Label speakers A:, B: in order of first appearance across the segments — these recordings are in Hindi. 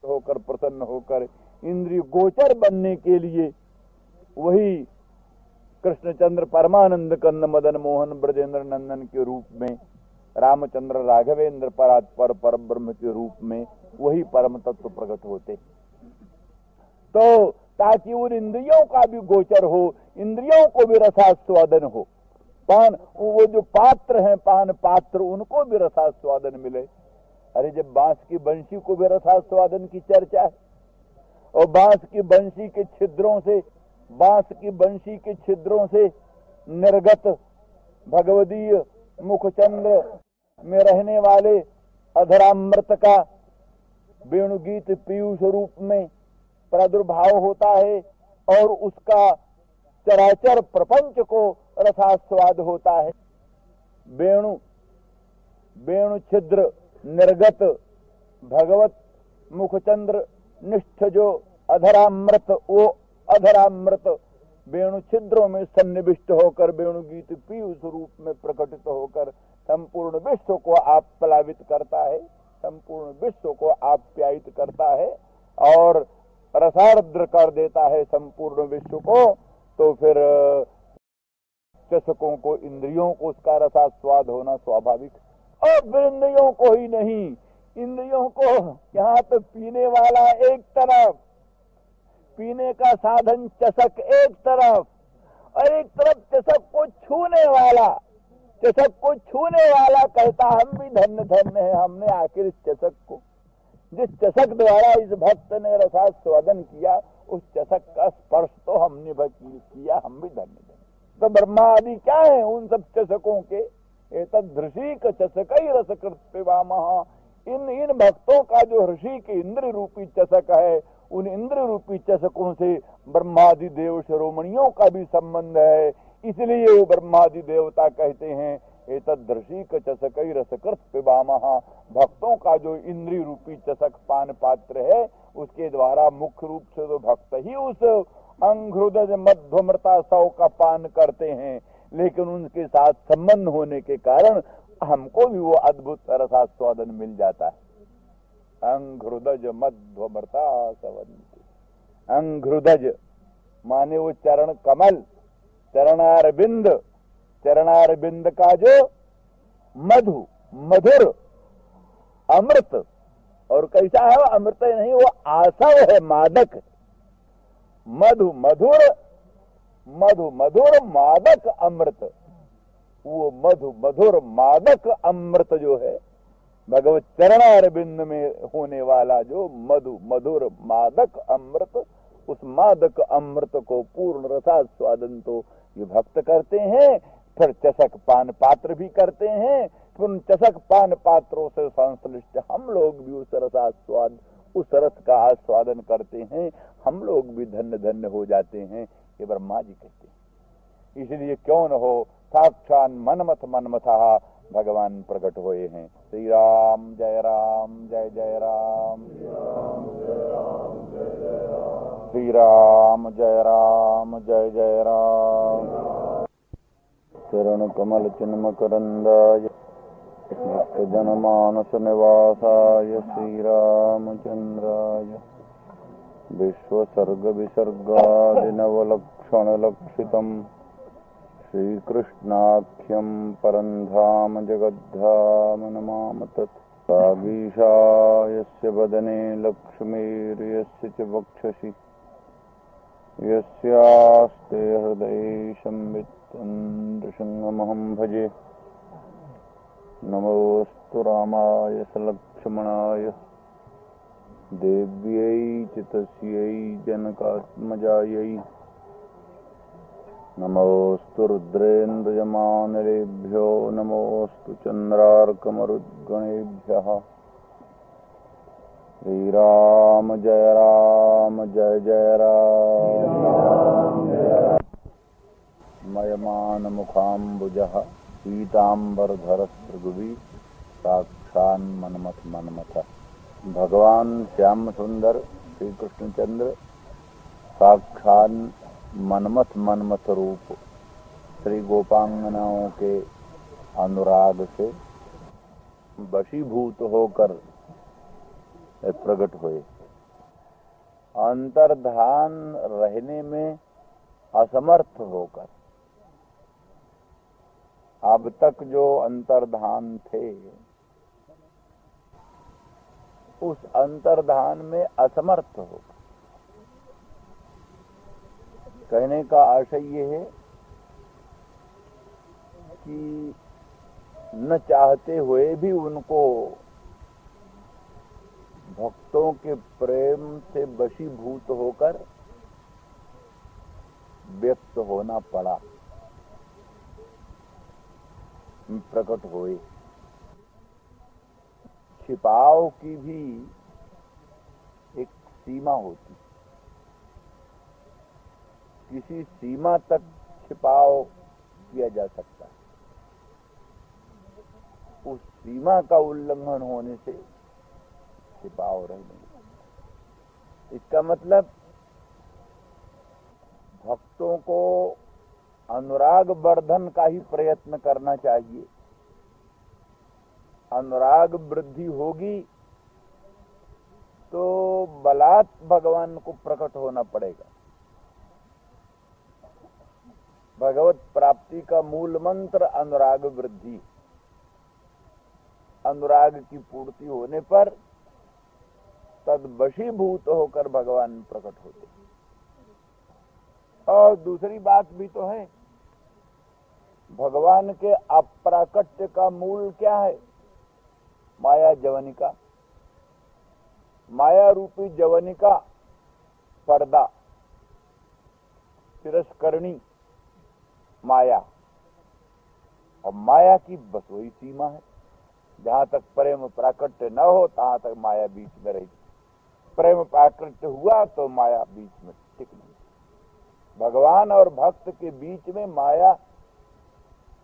A: होकर प्रसन्न होकर इंद्रिय गोचर बनने के लिए वही कृष्णचंद्र परमानंद कंद मदन मोहन ब्रजेंद्र नंदन के रूप में, रामचंद्र राघवेंद्र परात्पर पर ब्रह्म के रूप में वही परम तत्व प्रकट होते। तो ताकि उन इंद्रियों का भी गोचर हो, इंद्रियों को भी रसास्वादन हो, पान वो जो पात्र हैं पान पात्र उनको भी रसास्वादन मिले। अरे जब बांस की बंशी को भी रसास्वादन की चर्चा है और बांस की बंशी के छिद्रों से, बांस की बंशी के छिद्रों से निर्गत भगवदीय मुखचंद्र में रहने वाले अधरामृत का वेणुगीत पीयूष रूप में प्रादुर्भाव होता है और उसका चराचर प्रपंच को रसास्वाद होता है। वेणु छिद्र निर्गत भगवत मुखचंद्र निष्ठ जो अधरामृत, वो अधरामृत वेणु छिद्रों में सन्निविष्ट होकर वेणुगीत पीयूष रूप में प्रकटित होकर संपूर्ण विश्व को आप्लावित करता है, संपूर्ण विश्व को आप्यायित करता है और रसार्द्र कर देता है संपूर्ण विश्व को। तो फिर चषकों को, इंद्रियों को उसका रसास्वाद होना स्वाभाविक। और फिर इंद्रियों को ही नहीं, इंद्रियों को यहाँ तो पीने वाला एक तरफ, पीने का साधन चषक एक तरफ, और एक तरफ चषक को छूने वाला, चषक को छूने वाला कहता हम भी धन्य धन्य है, हमने आखिर इस चषक को, जिस चषक द्वारा इस भक्त ने रसास्वादन किया, उस चषक का स्पर्श तो हमने किया, हम भी धन्य धन्य। तो ब्रह्मा आदि क्या है उन सब चषकों के? एतदृषिक चषकई रसकृत पिबामः। इन भक्तों का जो ऋषि के इंद्र रूपी चषक है, उन इंद्र रूपी चषकों से ब्रह्मादि देव शिरोमणियों का भी संबंध है। इसलिए वो ब्रह्मादि देवता कहते हैं एतदृषिक चषकई रसकृत पिबामः। भक्तों का जो इंद्रिय रूपी चषक पान पात्र है, उसके द्वारा मुख्य रूप से तो भक्त ही उस अंघ्रुदज मध्वमृता सौ का पान करते हैं, लेकिन उनके साथ संबंध होने के कारण हमको भी वो अद्भुत रसास्वादन मिल जाता है। अंघ्रुदज मध्वमृता सवंती। अंघ्रुदज माने वो चरण कमल, चरणारविंद, चरणारविंद का जो मधु, मधुर अमृत, और कैसा है वो अमृत नहीं, वो आसव है, मादक। मधु मधुर, मधु मधुर मादक अमृत, वो मधु मधुर मादक अमृत जो है भगवत चरणारविंद में होने वाला जो मधु मधुर मादक अमृत, उस मादक अमृत को पूर्ण रसास्वादन तो ये भक्त करते हैं, फिर चषक पान पात्र भी करते हैं, फिर उन चषक पान पात्रों से संश्लिष्ट हम लोग भी उस रसास्वाद, उस रस का आस्वादन करते हैं, हम लोग भी धन्य धन्य हो जाते हैं, ये ब्रह्मा जी कहते हैं। इसलिए क्यों न हो, साक्षात मनमथ मनमथा भगवान प्रकट हुए हैं। श्री राम जय राम जय जय राम, श्री राम जय राम जय जय राम। चरण कमल चिन्म करंदाय भक्त जन मानस निवासाय श्री रामचंद्राय विश्व सर्ग विसर्गादि नवलक्षण लक्षितम् श्रीकृष्णाख्यं परंधाम जगद्धाम नमामि तत्। कागीशा यस्य वदने लक्ष्मीर्यस्य च वक्षसि यस्यास्ते हृदये संवित् नृसिंहमहं भजे। नमोस्तु रामाय सलक्ष्मणाय देव्यै च तस्यै जनकात्मजायै। नमोस्तु रुद्रेन्द्रयमानिलेभ्यो नमोस्तु चन्द्रार्कमरुद्गणेभ्यः। श्रीराम जय जय राम। मयमान मुखाम्बुजः पीताम्बरधरस्त्रगुवि साक्षान् मनमथ मनमथ। भगवान श्याम सुंदर श्री कृष्णचंद्र साक्षात् मनमथ मनमथ रूप श्री गोपांगनाओं के अनुराग से वशीभूत होकर प्रकट हुए। अंतर्धान रहने में असमर्थ होकर अब तक जो अंतर्धान थे उस अंतर्धान में असमर्थ होकर, कहने का आशय ये है कि न चाहते हुए भी उनको भक्तों के प्रेम से वशीभूत होकर व्यक्त होना पड़ा, प्रकट हुए। छिपाव की भी एक सीमा होती, किसी सीमा तक छिपाव किया जा सकता है, उस सीमा का उल्लंघन होने से छिपाव रह नहीं। इसका मतलब भक्तों को अनुराग वर्धन का ही प्रयत्न करना चाहिए। अनुराग वृद्धि होगी तो बलात् भगवान को प्रकट होना पड़ेगा। भगवत प्राप्ति का मूल मंत्र अनुराग वृद्धि। अनुराग की पूर्ति होने पर तद वशीभूत होकर भगवान प्रकट होते। और दूसरी बात भी तो है, भगवान के अप्राकट्य का मूल क्या है? माया जवनिका। माया रूपी जवनिका, पर्दा, तिरस्करणी माया। और माया की बस वही सीमा है, जहां तक प्रेम प्राकट्य न हो तहां तक माया बीच में रहेगी। प्रेम प्राकट्य हुआ तो माया बीच में टिक नहीं। भगवान और भक्त के बीच में माया,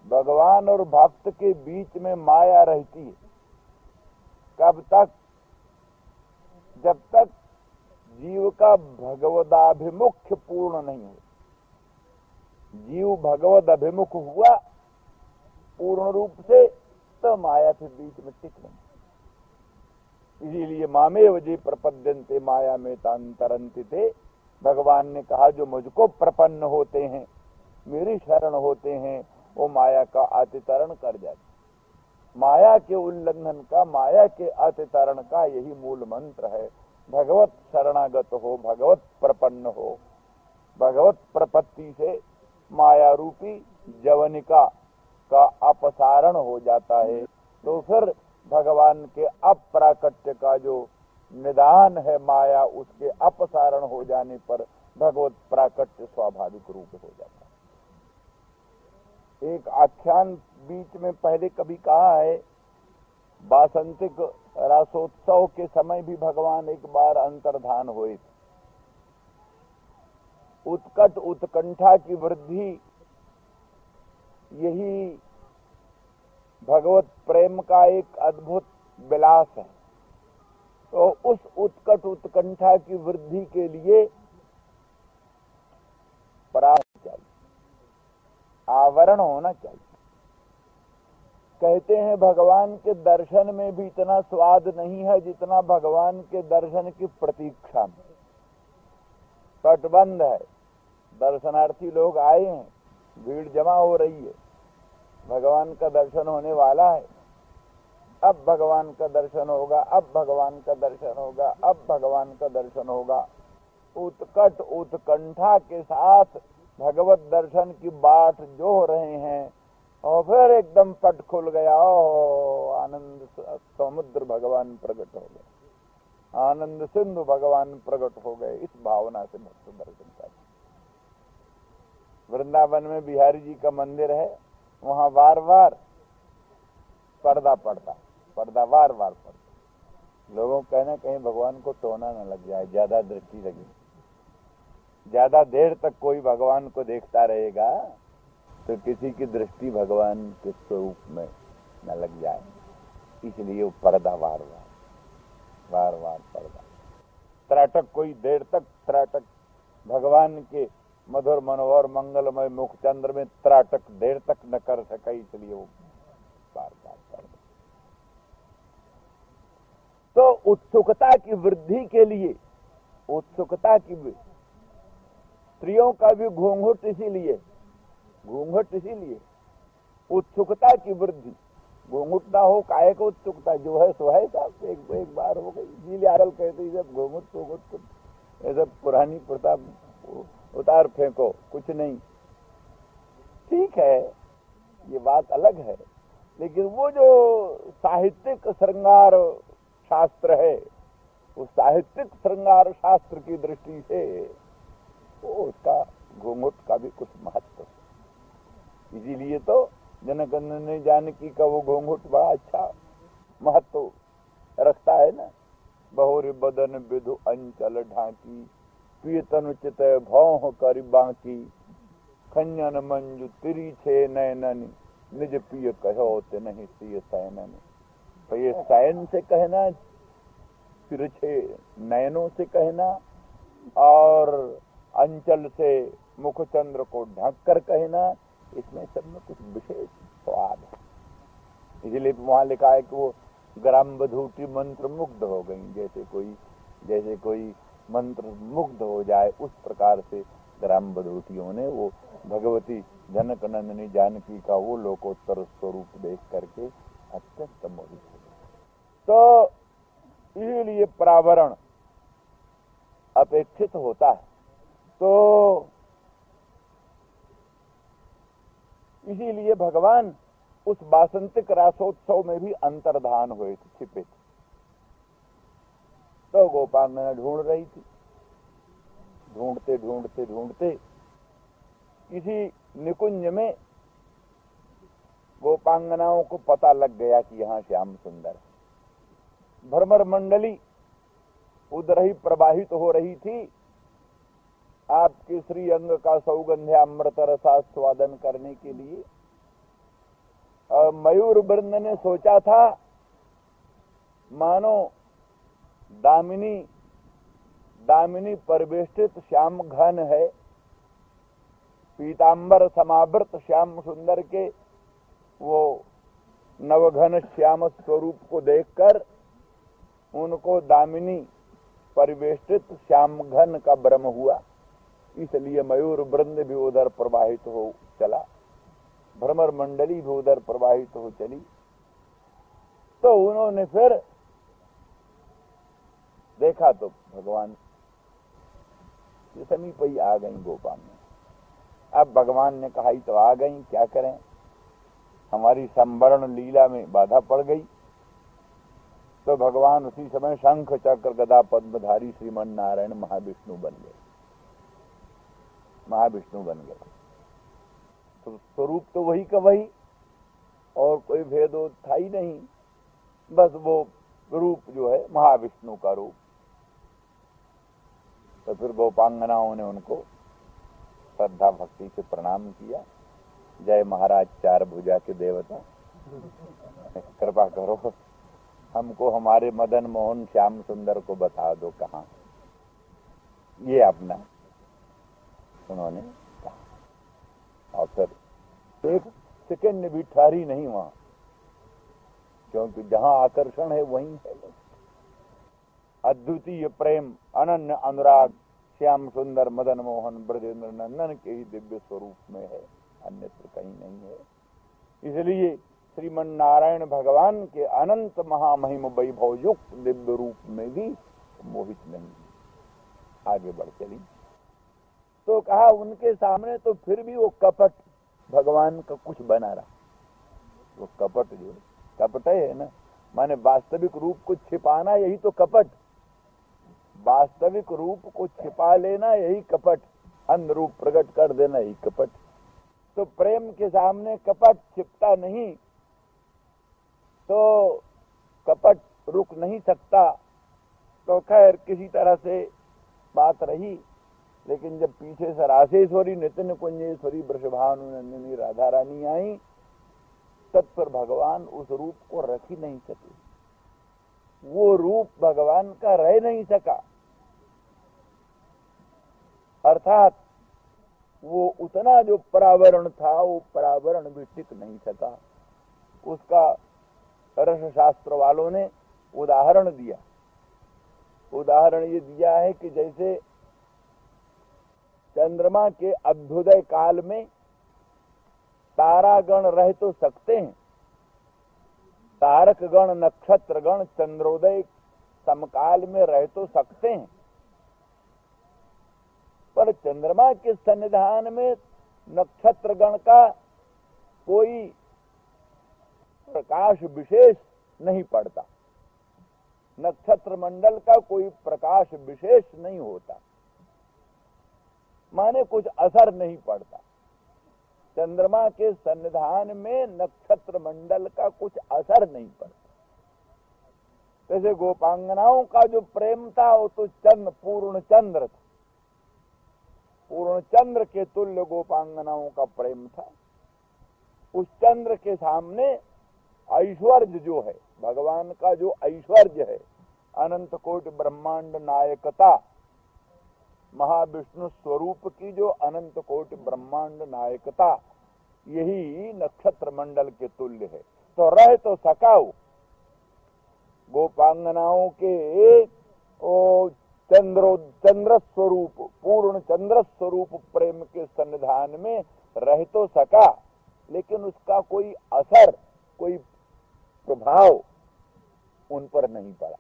A: भगवान और भक्त के बीच में माया रहती है। कब तक? जब तक जीव का भगवदाभिमुख्य पूर्ण नहीं हो। जीव भगवद अभिमुख हुआ पूर्ण रूप से तो माया से बीच में टिक नहीं। इसीलिए मामेव जे प्रपद्यन्ते माया में तांतरन्ति थे। भगवान ने कहा जो मुझको प्रपन्न होते हैं, मेरी शरण होते हैं, वो माया का अतितरण कर जाते। माया के उल्लंघन का, माया के अतितरण का यही मूल मंत्र है। भगवत शरणागत हो, भगवत प्रपन्न हो। भगवत प्रपत्ति से माया रूपी जवनिका का अपसारण हो जाता है। तो फिर भगवान के अप्राकट्य का जो निदान है माया, उसके अपसारण हो जाने पर भगवत प्राकट्य स्वाभाविक रूप हो जाता है। एक आख्यान बीच में पहले कभी कहा है, वासंतिक रासोत्सव के समय भी भगवान एक बार अंतर्धान हुए थे। उत्कट उत्कंठा की वृद्धि यही भगवत प्रेम का एक अद्भुत विलास है। तो उस उत्कट उत्कंठा की वृद्धि के लिए पराग चाहिए, आवरण होना चाहिए। कहते हैं भगवान के दर्शन में भी इतना स्वाद नहीं है जितना भगवान के दर्शन की प्रतीक्षा में। तटबंध है, दर्शनार्थी लोग आए हैं, भीड़ जमा हो रही है, भगवान का दर्शन होने वाला है। अब भगवान का दर्शन होगा, अब भगवान का दर्शन होगा, अब भगवान का दर्शन होगा। उत्कट उत्कंठा के साथ भगवत दर्शन की बाट जो रहे हैं, और फिर एकदम पट खुल गया। ओह, आनंद समुद्र भगवान प्रकट हो गए, आनंद सिंधु भगवान प्रकट हो गए। इस भावना से भक्त दर्शन करते। वृंदावन में बिहारी जी का मंदिर है, वहां बार बार पर्दा पड़ता, पर्दा बार बार पड़ता। लोगों को कहना कहीं भगवान को टोना न लग जाए, ज्यादा दृष्टि लगी। ज्यादा देर तक कोई भगवान को देखता रहेगा तो किसी की दृष्टि भगवान के स्वरूप में न लग जाए, इसलिए वो पर्दा बार बार पर्दा। त्राटक कोई देर तक त्राटक, भगवान के मधुर मनोहर मंगलमय मुख चंद्र में त्राटक देर तक न कर सका, इसलिए वो बार बार पर्दा। तो उत्सुकता की वृद्धि के लिए उत्सुकता की भी, स्त्रियों का भी घूंघट इसीलिए, घूंघट इसीलिए उत्सुकता की वृद्धि। घूंघट ना हो काहे को उत्सुकता, जो है सो है साहब, एक बार हो गई। इसीलिए आरल कहते जब घूंघट ऐसा पुरानी प्रथा उतार फेंको, कुछ नहीं। ठीक है, ये बात अलग है, लेकिन वो जो साहित्यिक श्रृंगार शास्त्र है, उस साहित्यिक श्रृंगार शास्त्र की दृष्टि से वो उसका घूंघट का भी कुछ महत्व है। इसीलिए तो जनक जानकी का वो घूंघट बड़ा अच्छा महत्व रखता है ना। बहुरी बदन विधु अंचल ढाकी, पीतन चित भौह कर बाकी, खंजन मंजू तिरी छे नैनन, निज पिय कहो ते नहीं सिय सैनन। तो ये सैन से कहना, तिरछे नैनों से कहना, और अंचल से मुखचंद्र को ढक कर कहना, इसमें सब में कुछ विशेष स्वाद है। इसलिए वहां लिखा है कि वो ग्राम बधूटी मंत्र मुग्ध हो गई, जैसे कोई मंत्र मुग्ध हो जाए, उस प्रकार से ग्राम बधूटियों ने वो भगवती जनक नंदिनी जानकी का वो लोकोत्तर स्वरूप देख करके अत्यंत मोहित हो गए। तो इसीलिए प्रावरण अपेक्षित होता है। तो इसीलिए भगवान उस वासंतिक रासोत्सव में भी अंतर्धान हुए थे, छिपे थे। तो गोपांगना ढूंढ रही थी, ढूंढते ढूंढते ढूंढते किसी निकुंज में गोपांगनाओं को पता लग गया कि यहाँ श्याम सुंदर है। भ्रमर मंडली उधर ही प्रवाहित हो रही थी, आपके श्री अंग का सौगंध्यामृत रसास्वादन करने के लिए। और मयूर वृंद ने सोचा था मानो दामिनी परिवेष्टित श्याम घन है, पीतांबर समावृत श्याम सुंदर के वो नवघन श्याम स्वरूप को देखकर उनको दामिनी परिवेष्टित श्याम घन का भ्रम हुआ। इसलिए मयूर वृंद भी उधर प्रवाहित हो चला, भ्रमर मंडली भी उधर प्रवाहित हो चली। तो उन्होंने फिर देखा तो भगवान के समीप ही आ गई गोपा में। अब भगवान ने कहा तो आ गई, क्या करें, हमारी संवरण लीला में बाधा पड़ गई। तो भगवान उसी समय शंख चक्र गदा पद्मधारी श्रीमन नारायण महाविष्णु बन गए, महाविष्णु बन गए। तो स्वरूप तो वही का वही, और कोई भेद था ही नहीं, बस वो रूप जो है महाविष्णु का रूप। तो फिर गोपांगनाओं ने उनको श्रद्धा भक्ति से प्रणाम किया। जय महाराज चार भुजा के देवता, कृपा करो हमको हमारे मदन मोहन श्याम सुंदर को बता दो कहाँ। ये अपना उन्होंने कहा, और फिर एक सेकंड भी ठहरी नहीं वहां, क्योंकि जहां आकर्षण है वहीं है। अद्वितीय प्रेम, अनन्य अनुराग श्याम सुंदर मदन मोहन ब्रजेंद्र नंदन के ही दिव्य स्वरूप में है, अन्यत्र कहीं नहीं है। इसलिए श्रीमन नारायण भगवान के अनंत महामहिम वैभव युक्त दिव्य रूप में भी मोहित नहीं। आगे बढ़ चली तो कहा उनके सामने तो फिर भी वो कपट भगवान का कुछ बना रहा। वो कपट जो कपट है ना, माने वास्तविक रूप को छिपाना, यही तो कपट। वास्तविक रूप को छिपा लेना यही कपट, अन्य रूप प्रकट कर देना यही कपट। तो प्रेम के सामने कपट छिपता नहीं, तो कपट रुक नहीं सकता। तो खैर किसी तरह से बात रही, लेकिन जब पीछे से रासेश्वरी नितिन कुंजेश्वरी वृषभानु नंदिनी राधा रानी आई, तब पर भगवान उस रूप को रख ही नहीं सके। वो रूप भगवान का रह नहीं सका, अर्थात वो उतना जो परावरण था वो परावरण भी टिक नहीं सका। उसका रस शास्त्र वालों ने उदाहरण दिया। उदाहरण ये दिया है कि जैसे चंद्रमा के अभ्युदय काल में तारागण रह तो सकते हैं, तारकगण नक्षत्रगण चंद्रोदय समकाल में रह तो सकते हैं, पर चंद्रमा के सन्निधान में नक्षत्रगण का कोई प्रकाश विशेष नहीं पड़ता, नक्षत्र मंडल का कोई प्रकाश विशेष नहीं होता, माने कुछ असर नहीं पड़ता। चंद्रमा के सन्निधान में नक्षत्र मंडल का कुछ असर नहीं पड़ता। जैसे गोपांगनाओं का जो प्रेम था वो तो पूर्ण चंद्र था, पूर्ण चंद्र के तुल्य गोपांगनाओं का प्रेम था। उस चंद्र के सामने ऐश्वर्य जो है, भगवान का जो ऐश्वर्य है, अनंत कोटि ब्रह्मांड नायकता, महाविष्णु स्वरूप की जो अनंत कोटि ब्रह्मांड नायकता, यही नक्षत्र मंडल के तुल्य है। तो रह तो सकाओ गोपांगनाओं के चंद्र स्वरूप, पूर्ण चंद्र स्वरूप प्रेम के सन्निधान में रह तो सका, लेकिन उसका कोई असर, कोई प्रभाव उन पर नहीं पड़ा।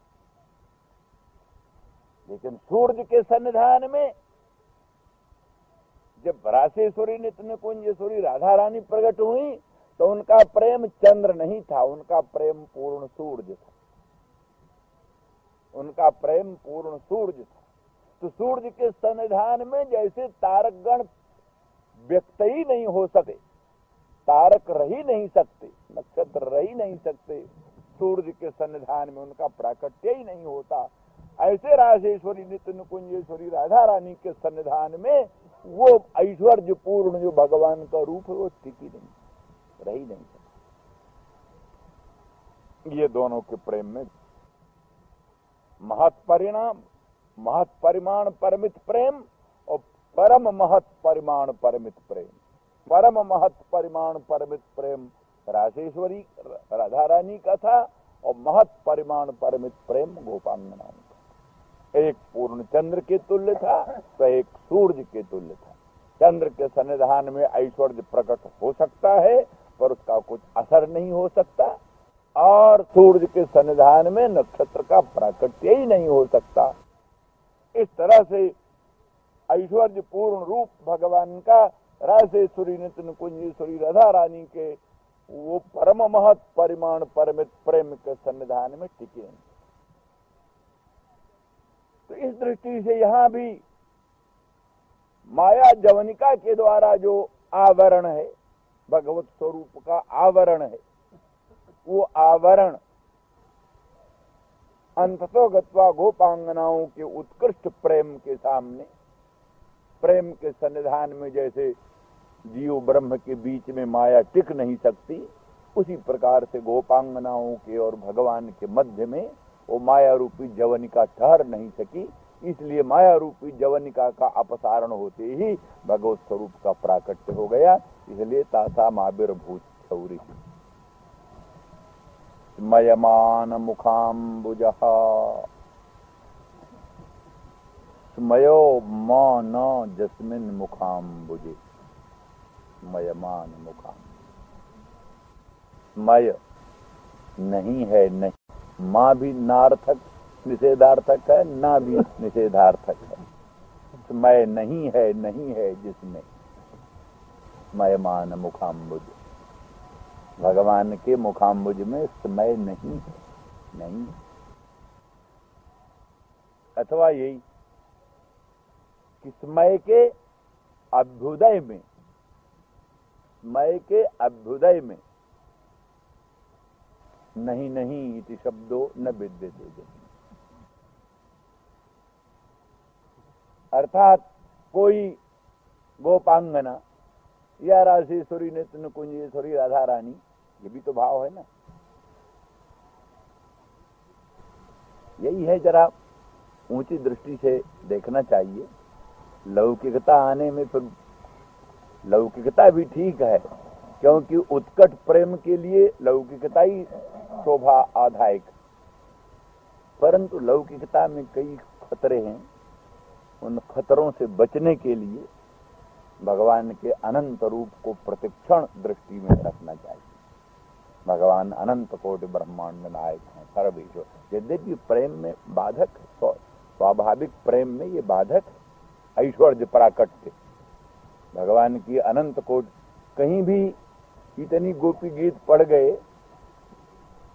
A: लेकिन सूर्य के सन्निधान में जब रासेश्वरी नित्य कुंजेश्वरी राधा रानी प्रकट हुई तो उनका प्रेम चंद्र नहीं था, उनका प्रेम पूर्ण सूर्य था, उनका प्रेम पूर्ण सूर्य था। तो सूर्य के सन्निधान में जैसे तारकगण व्यक्त ही नहीं हो सके, तारक रह ही नहीं सकते, नक्षत्र रह ही नहीं सकते, सूर्य के सन्निधान में उनका प्राकट्य ही नहीं होता, ऐसे राजेश्वरी नित्य कुंजेश्वरी राधा रानी के सन्निधान में वो ऐश्वर्य पूर्ण जो भगवान का रूप है वो टिकी नहीं, रह ही नहीं सकता। ये दोनों के प्रेम में महत परिमाण परमित प्रेम और परम महत परिमाण परमित प्रेम। परम महत परिमाण परमित प्रेम राजेश्वरी राधा रानी का था और महत परिमाण परमित प्रेम गोपांगनाओं का। एक पूर्ण चंद्र के तुल्य था तो एक सूर्य के तुल्य था। चंद्र के सन्निधान में ऐश्वर्य प्रकट हो सकता है पर उसका कुछ असर नहीं हो सकता, और सूर्य के सन्निधान में नक्षत्र का प्राकट्य ही नहीं हो सकता। इस तरह से ऐश्वर्य पूर्ण रूप भगवान का राजेश्वरी नित्य कुंजेश्वरी राधा रानी के वो परम महत परिमाण परमित प्रेम के सन्निधान में टिके हैं। तो इस दृष्टि से यहाँ भी माया जवनिका के द्वारा जो आवरण है, भगवत स्वरूप का आवरण है, वो आवरण अंततो गत्वा गोपांगनाओं के उत्कृष्ट प्रेम के सामने, प्रेम के सन्निधान में जैसे जीव ब्रह्म के बीच में माया टिक नहीं सकती, उसी प्रकार से गोपांगनाओं के और भगवान के मध्य में वो माया रूपी जवनिका ठहर नहीं सकी। इसलिए माया रूपी जवनिका का अपसारण होते ही भगवत स्वरूप का प्राकट्य हो गया। इसलिए तासा आविर्भूत छौरी स्मयमान मुखाम्बुजः स्मयो मान जस्मिन मुखाम्बुजे स्मयमान मुखाम। स्मय नहीं है, नहीं, माँ भी नार्थक निषेधार्थक है, ना भी निषेधार्थक है। स्मय नहीं है, नहीं है जिसमें स्मयमान मुखाम्बुज, भगवान के मुखाम्बुज में स्मय नहीं है, नहीं। अथवा यही कि स्मय के अभ्युदय में, स्मय के अभ्युदय में नहीं नहीं इति शब्दो न विद्यते जन्म। अर्थात कोई गोपांगना या राजेश्वरी नित्य कुंजेश्वरी राधा रानी, ये भी तो भाव है ना। यही है, जरा ऊंची दृष्टि से देखना चाहिए। लौकिकता आने में फिर लौकिकता भी ठीक है, क्योंकि उत्कट प्रेम के लिए लौकिकता ही शोभा आधायक, परंतु लौकिकता में कई खतरे हैं, उन खतरों से बचने के लिए भगवान के अनंत रूप को प्रतिक्षण दृष्टि में रखना चाहिए। भगवान अनंत कोटि ब्रह्मांड नायक हैं, सर्वेश्वर। यद्यपि प्रेम में बाधक, स्वाभाविक प्रेम में ये बाधक ऐश्वर्य प्राकट्य। भगवान की अनंत कोटि, कहीं भी इतनी गोपी गीत पढ़ गए,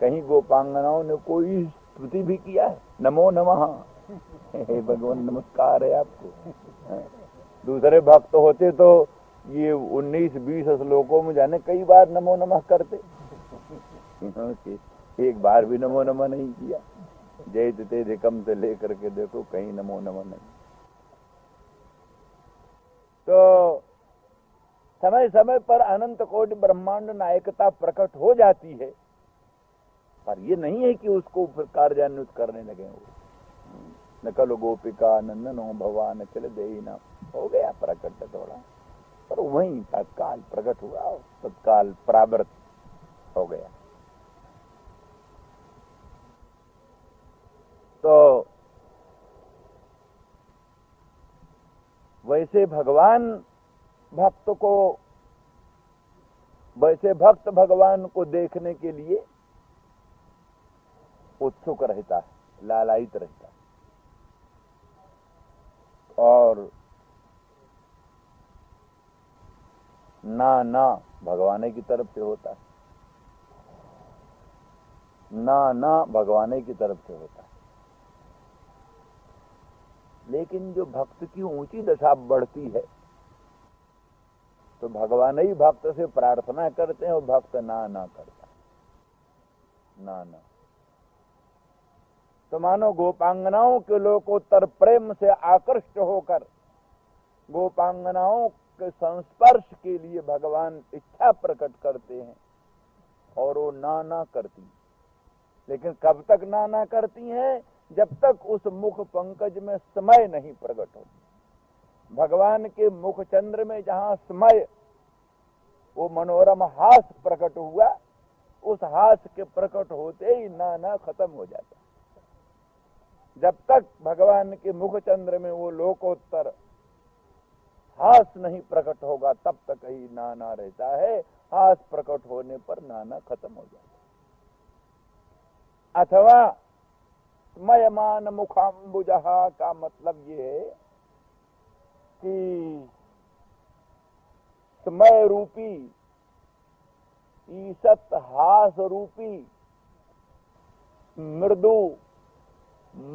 A: कहीं गोपांगनाओं ने कोई स्तुति भी किया है? नमो नमः, हे भगवान नमस्कार है आपको। दूसरे भक्त होते तो ये 19-20 श्लोकों में जाने कई बार नमो नमः करते, एक बार भी नमो नमः नहीं किया। जय ते धिकम से लेकर के देखो, कहीं नमो नमः नहीं। तो समय समय पर अनंत कोटि ब्रह्मांड नायकता प्रकट हो जाती है, पर ये नहीं है कि उसको फिर कार्यान्वित करने लगे। वो न कल गोपिका नंदनो भगवान चल देना, हो गया प्रकट थोड़ा, पर वहीं तत्काल प्रकट हुआ, तत्काल प्रावृत हो गया। तो वैसे भक्त भगवान को देखने के लिए उत्सुक रहता है, लालायित रहता है, और ना भगवान की तरफ से होता है, ना भगवान की तरफ से होता है। लेकिन जो भक्त की ऊंची दशा बढ़ती है तो भगवान ही भक्त से प्रार्थना करते हैं और भक्त ना करता, ना। तो मानो गोपांगनाओं के लोकोत्तर प्रेम से आकृष्ट होकर गोपांगनाओं के संस्पर्श के लिए भगवान इच्छा प्रकट करते हैं और वो ना करती। लेकिन कब तक ना करती हैं? जब तक उस मुख पंकज में समय नहीं प्रकट होती। भगवान के मुख चंद्र में जहां समय, वो मनोरम हास प्रकट हुआ, उस हास के प्रकट होते ही ना खत्म हो जाता। जब तक भगवान के मुख चंद्र में वो लोकोत्तर हास नहीं प्रकट होगा, तब तक ही ना रहता है। हास प्रकट होने पर ना खत्म हो जाता। अथवा स्मयमान मुखाम्बुजहा का मतलब ये है कि समय रूपी, ईसत हास रूपी मृदु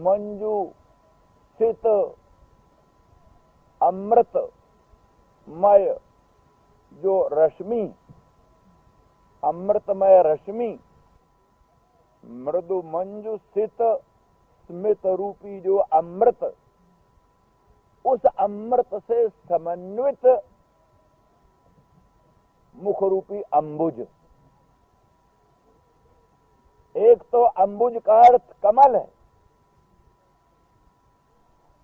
A: मंजू शीत अमृतमय जो रश्मि, अमृतमय रश्मि, मृदु मंजू शीत स्मित रूपी जो अमृत, उस अमृत से समन्वित मुख रूपी अंबुज। एक तो अंबुज का अर्थ कमल है,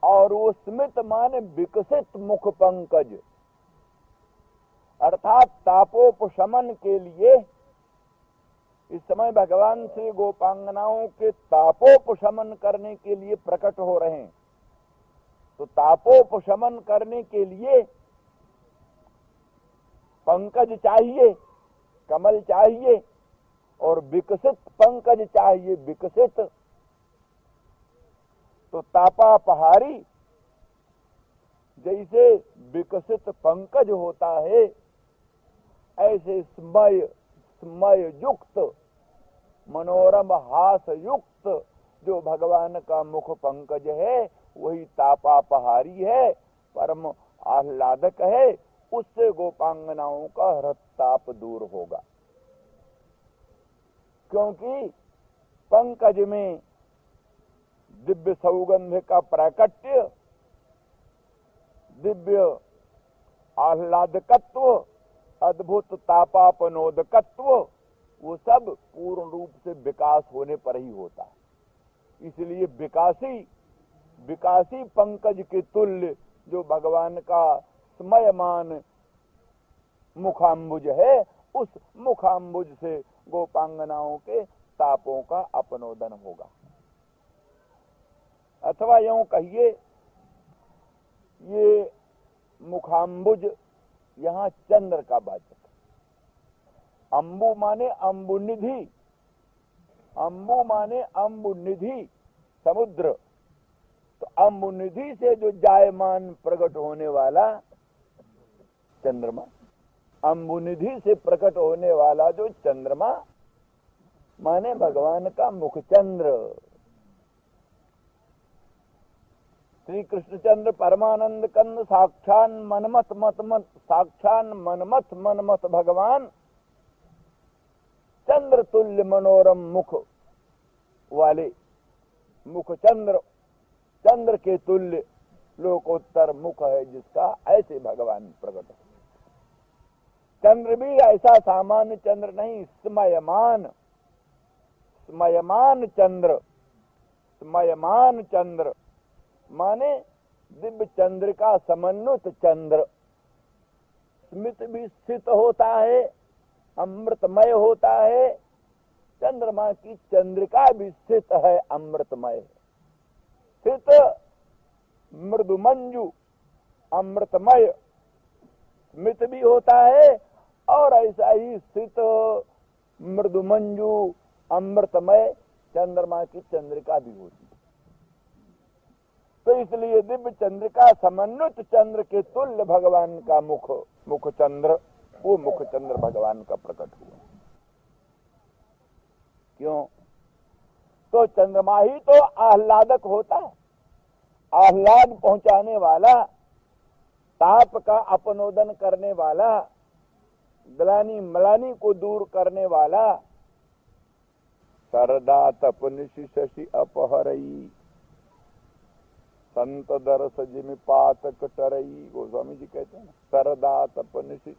A: और वो स्मित माने विकसित मुख पंकज, अर्थात तापोपशमन के लिए इस समय भगवान श्री गोपांगनाओं के तापोपशमन करने के लिए प्रकट हो रहे हैं। तो तापोपशमन करने के लिए पंकज चाहिए, कमल चाहिए, और विकसित पंकज चाहिए, विकसित। तो तापापहारी जैसे विकसित पंकज होता है, ऐसे स्मय युक्त, मनोरम हास युक्त जो भगवान का मुख पंकज है, वही तापापहारी है, परम आह्लादक है। उससे गोपांगनाओं का हृदताप दूर होगा, क्योंकि पंकज में दिव्य सौगंध का प्राकट्य, दिव्य आह्लादकत्व, अद्भुत तापापनोदकत्व, वो सब पूर्ण रूप से विकास होने पर ही होता है। इसलिए विकासी पंकज के तुल्य जो भगवान का स्मयमान मुखाम्बुज है, उस मुखाम्बुज से गोपांगनाओं के तापों का अपनोदन होगा। अथवा यूं कहिए ये मुखाम्बुज यहाँ चंद्र का वाचक। अंबु माने अंबुनिधि, अंबु माने अंबुनिधि समुद्र। तो अंबुनिधि से जो जायमान प्रकट होने वाला चंद्रमा, अंबुनिधि से प्रकट होने वाला जो चंद्रमा माने भगवान का मुखचंद्र। श्री कृष्णचंद्र परमानंद कंद साक्षान मनमथ मतमत, साक्षान मनमथ मनमथ भगवान चंद्र तुल्य मनोरम मुख वाले मुखचंद्र, चंद्र के तुल्य लोकोत्तर मुख है जिसका, ऐसे भगवान प्रकट है। चंद्र भी ऐसा सामान्य चंद्र नहीं, स्मयमान, स्मयमान चंद्र। स्मयमान चंद्र माने दिव्य चंद्र का समन्वित चंद्र। स्मित भी स्थित होता है, अमृतमय होता है। चंद्रमा की चंद्रिका भी स्थित है, अमृतमय। स्थित मृदु मंजू अमृतमय स्मित भी होता है, और ऐसा ही स्थित मृदु मंजू अमृतमय चंद्रमा की चंद्रिका भी होती है। तो इसलिए दिव्य चंद्रिका समन्वित चंद्र के तुल्य भगवान का मुख, मुखचंद्र, वो मुखचंद्र भगवान का प्रकट हुआ। क्यों? तो चंद्रमा ही तो आह्लादक होता है, आह्लाद पहुंचाने वाला, ताप का अपनोदन करने वाला, ग्लानि मलानी को दूर करने वाला। सरदा तपनिशि शशि अपहरई, संत दरस जिमि पातक टरई। गोस्वामी जी कहते हैं ना, सरदा तपनिशि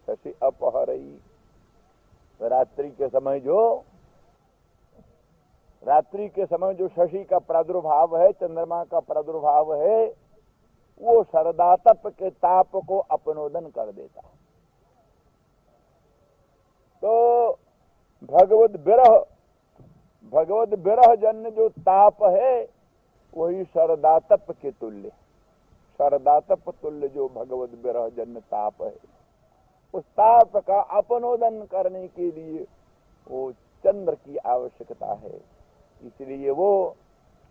A: शशि अपहरई। रात्रि के समय जो शशि का प्रादुर्भाव है, चंद्रमा का प्रादुर्भाव है, वो शरदातप के ताप को अपनोदन कर देता है। तो भगवद विरह जन्य जो ताप है वही शरदातप के तुल्य, शरदातप तुल्य जो भगवद विरह जन्य ताप है, उस ताप का अपनोदन करने के लिए वो चंद्र की आवश्यकता है। इसलिए वो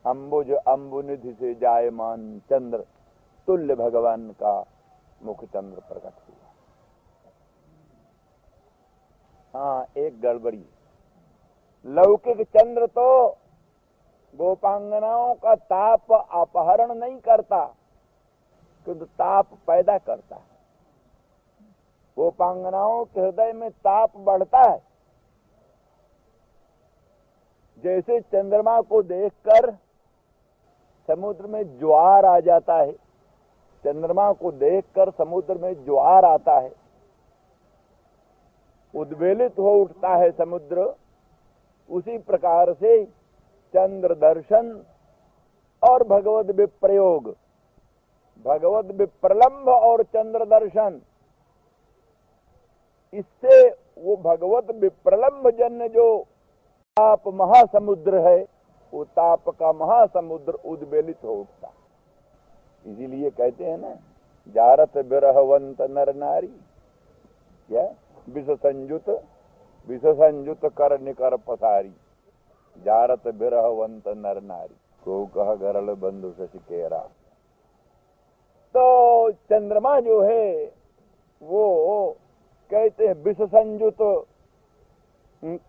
A: अंबुज अंबुनिधि से जायमान चंद्र तुल्य भगवान का मुखचंद्र प्रकट हुआ। हाँ, एक गड़बड़ी, लौकिक चंद्र तो गोपांगनाओं का ताप अपहरण नहीं करता, किंतु ताप पैदा करता है। गोपांगनाओं के हृदय में ताप बढ़ता है। जैसे चंद्रमा को देखकर समुद्र में ज्वार आ जाता है, चंद्रमा को देखकर समुद्र में ज्वार आता है, उद्वेलित हो उठता है समुद्र। उसी प्रकार से चंद्र दर्शन और भगवद विप्रयोग, भगवद विप्रलंब और चंद्र दर्शन, इससे वो भगवत विप्रलंब जन्य जो ताप महासमुद्र है, वो ताप का महासमुद्र उद्वेलित हो उठता। इसीलिए कहते हैं ना, जारत विरहवंत नर नारी, क्या विष संयुत कर निकर पसारी, जारत विरहवंत नर नारी, को कह गरल बंधु शशि केरा। तो चंद्रमा जो है वो कहते हैं विष संयुत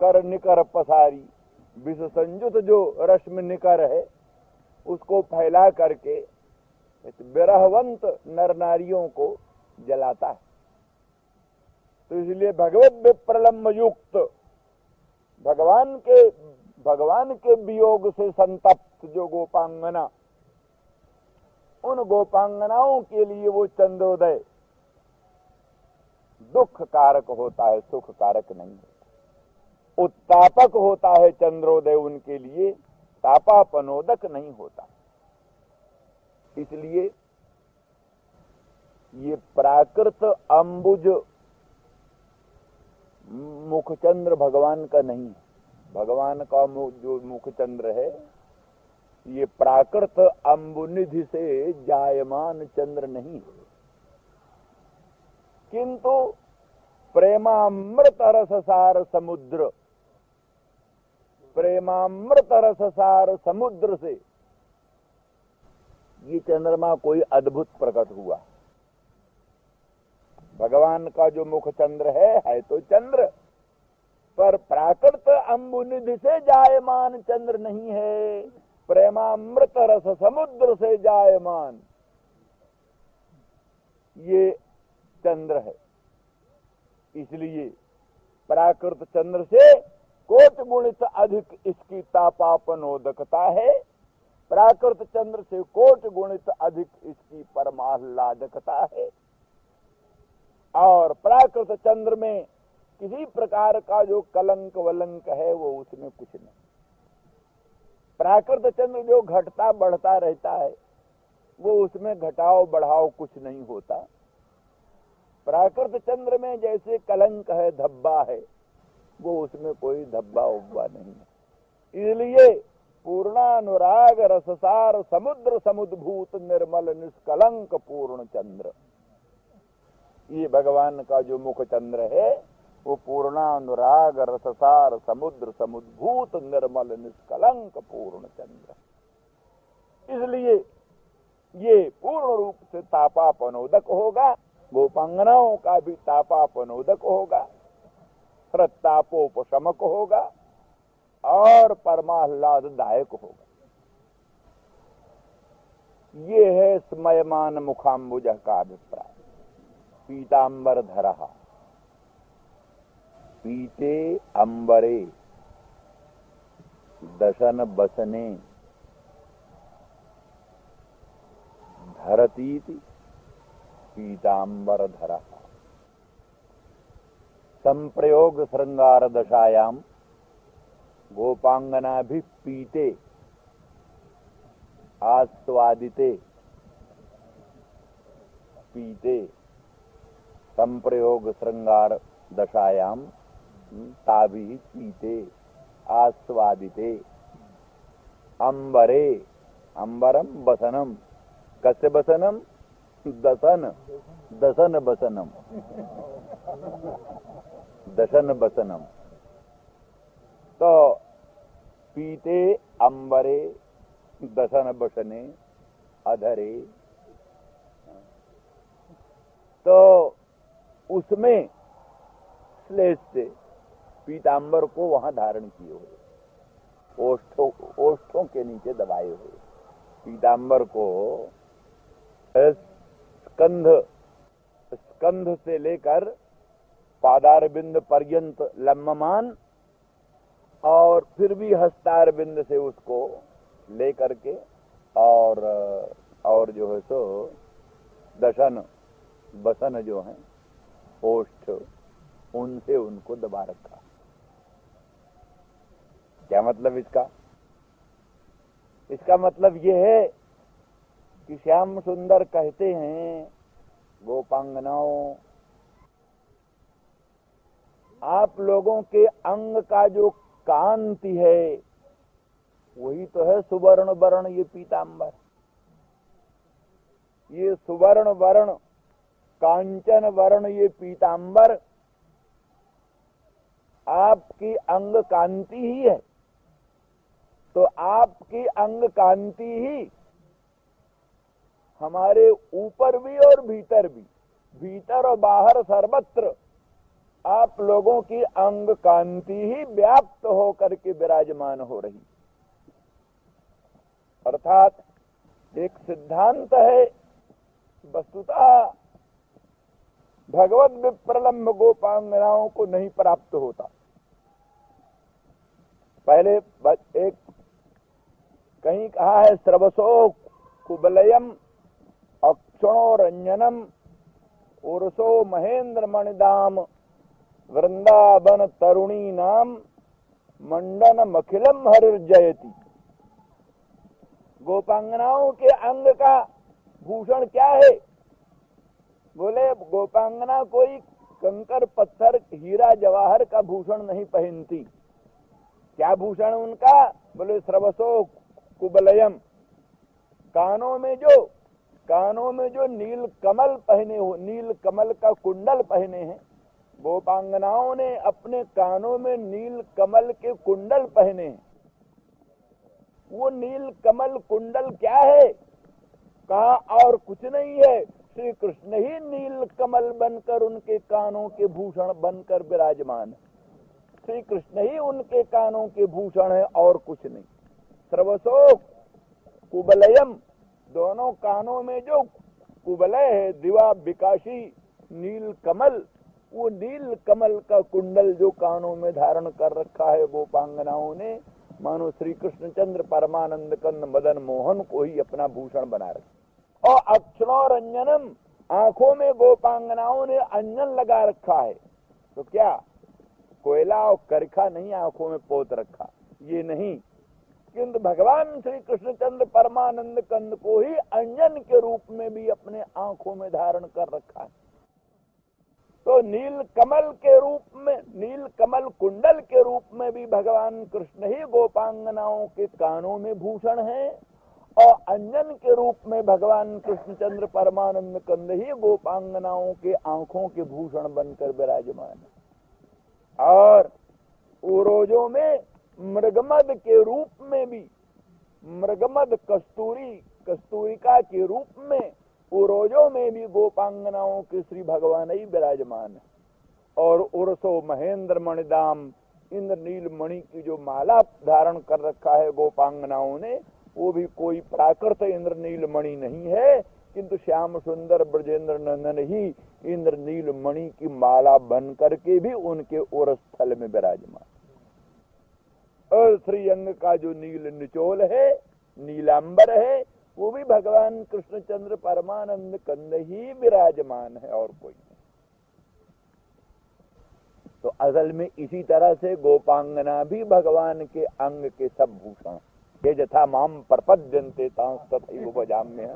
A: कर निकर पसारी, विष संयुत जो रश्मि निकर है उसको फैला करके विरहवंत नर नारियों को जलाता है। तो इसलिए भगवत विप्रलंब युक्त भगवान के वियोग से संतप्त जो गोपांगना, उन गोपांगनाओं के लिए वो चंद्रोदय दुख कारक होता है, सुख कारक नहीं होता। उत्तापक होता है चंद्रोदय उनके लिए, तापापनोदक नहीं होता। इसलिए ये प्राकृत अंबुज मुखचंद्र भगवान का नहीं है। भगवान का जो मुखचंद्र है ये प्राकृत अम्बुनिधि से जायमान चंद्र नहीं, किंतु प्रेमामृत रससार समुद्र, प्रेमामृत रससार समुद्र से ये चंद्रमा कोई अद्भुत प्रकट हुआ। भगवान का जो मुख चंद्र है तो चंद्र, पर प्राकृत अम्बुनिधि से जायमान चंद्र नहीं है, प्रेमामृत रस समुद्र से जायमान ये चंद्र है। इसलिए प्राकृत चंद्र से कोटि गुणित अधिक इसकी तापापनोदकता है, प्राकृत चंद्र से कोटि गुणित अधिक इसकी परमाह्लादकता है। और प्राकृत चंद्र में किसी प्रकार का जो कलंक वलंक है वो उसमें कुछ नहीं। प्राकृत चंद्र जो घटता बढ़ता रहता है वो उसमें घटाव बढ़ाव कुछ नहीं होता। प्राकृत चंद्र में जैसे कलंक है, धब्बा है, वो उसमें कोई धब्बा उब्बा नहीं है। इसलिए पूर्णानुराग रससार समुद्र समुद्भूत निर्मल निष्कलंक पूर्ण चंद्र, ये भगवान का जो मुख चंद्र है वो पूर्णानुराग रससार समुद्र समुद्भूत निर्मल निष्कलंक पूर्ण चंद्र। इसलिए ये पूर्ण रूप से तापापनोदक होगा, गोपांगनाओं का भी तापापनोदक होगा, प्रतापोपशमक होगा और परमाह्लाददायक होगा। ये है स्मयमान मुखाम्बुज का अभिप्राय। पीतांबर धरहा, पीते अंबरे दशन बसने धरतीति पीतांबर धरहा। संप्रयोग श्रृंगार दशायाम गोपांगना भी पीते आस्वादिते, पीते संप्रयोग श्रृंगार दशायाम ताभी पीते आस्वादिते। अंबरे, अंबरम बसनम, कस्य बसनम? दसन, दसन बसनम, दशन बसनम। तो पीते अंबरे दशन बसने अधरे, तो उसमें श्लेष से पीतांबर को वहां धारण किए हुए, ओष्ठों के नीचे दबाए हुए पीतांबर को स्कंध से लेकर पादारबिंद पर्यंत लम्बमान और फिर भी हस्तारबिंद से उसको लेकर के और जो है सो दशन बसन जो है ओष्ठ, उनसे उनको दबा रखा। क्या मतलब इसका? इसका मतलब ये है कि श्याम सुंदर कहते हैं गोपांगनाओं, आप लोगों के अंग का जो कांति है वही तो है सुवर्ण वर्ण ये पीतांबर। ये सुवर्ण वर्ण कांचन वर्ण ये पीतांबर आपकी अंग कांति ही है। तो आपकी अंग कांति ही हमारे ऊपर भी और भीतर भी, भीतर और बाहर सर्वत्र आप लोगों की अंग कांति ही व्याप्त होकर के विराजमान हो रही। अर्थात एक सिद्धांत है, वस्तुतः भगवत विप्रलंब गोपांगनाओं को नहीं प्राप्त होता। पहले एक कहीं कहा है स्रवसो कुबलयम अक्षणो रंजनम उर्सो महेंद्र मणिदाम वृंदावन तरुणी नाम मंडन मखिलम हरिर्जयति। गोपांगनाओं के अंग का भूषण क्या है? बोले गोपांगना कोई कंकर पत्थर हीरा जवाहर का भूषण नहीं पहनती। क्या भूषण उनका? बोले स्रवसो कुबलयम, कानों में जो नील कमल पहने हो, नील कमल का कुंडल पहने हैं, गोपांगनाओं ने अपने कानों में नील कमल के कुंडल पहने हैं। वो नील कमल कुंडल क्या है? कहा और कुछ नहीं है, श्री कृष्ण ही नील कमल बनकर उनके कानों के भूषण बनकर विराजमान है। श्री कृष्ण ही उनके कानों के भूषण है और कुछ नहीं। सर्वसो कुबलयम, दोनों कानों में जो कुबलय है, दिवा विकासी नील कमल, वो नील कमल का कुंडल जो कानों में धारण कर रखा है गोपांगनाओं ने, मानो श्री कृष्णचंद्र परमानंद कंद मदन मोहन को ही अपना भूषण बना रखा। और अक्षणोरंजनम, आंखों में गोपांगनाओं ने अंजन लगा रखा है। तो क्या कोयला और करखा नहीं आंखों में पोत रखा, ये नहीं, किंतु भगवान श्री कृष्णचंद्र परमानंद कंद को ही अंजन के रूप में भी अपने आंखों में धारण कर रखा है। तो नील कमल के रूप में, नील कमल कुंडल के रूप में भी भगवान कृष्ण ही गोपांगनाओं के कानों में भूषण है, और अंजन के रूप में भगवान कृष्णचंद्र परमानंद कंद ही गोपांगनाओं के आंखों के भूषण बनकर विराजमान है। और उरोजों में मृगमद के रूप में भी, मृगमद कस्तूरिका के रूप में उरोजों में भी गोपांगनाओं के श्री भगवान ही विराजमान है। और उर्सो महेंद्र मणिदाम, इंद्रनील मणि की जो माला धारण कर रखा है गोपांगनाओं ने, वो भी कोई प्राकृत इंद्रनील मणि नहीं है, किंतु श्याम सुंदर ब्रजेंद्र नंदन ही इंद्रनील मणि की माला बन करके भी उनके उर स्थल में विराजमान। और श्रीअंग का जो नील निचोल है, नीलांबर है, वो भी भगवान कृष्णचंद्र परमानंद कंद ही विराजमान है और कोई नहीं। तो असल में इसी तरह से गोपांगना भी भगवान के अंग के सब भूषण, ये जथा माम प्रपद्यन्ते तथैव भजाम्य,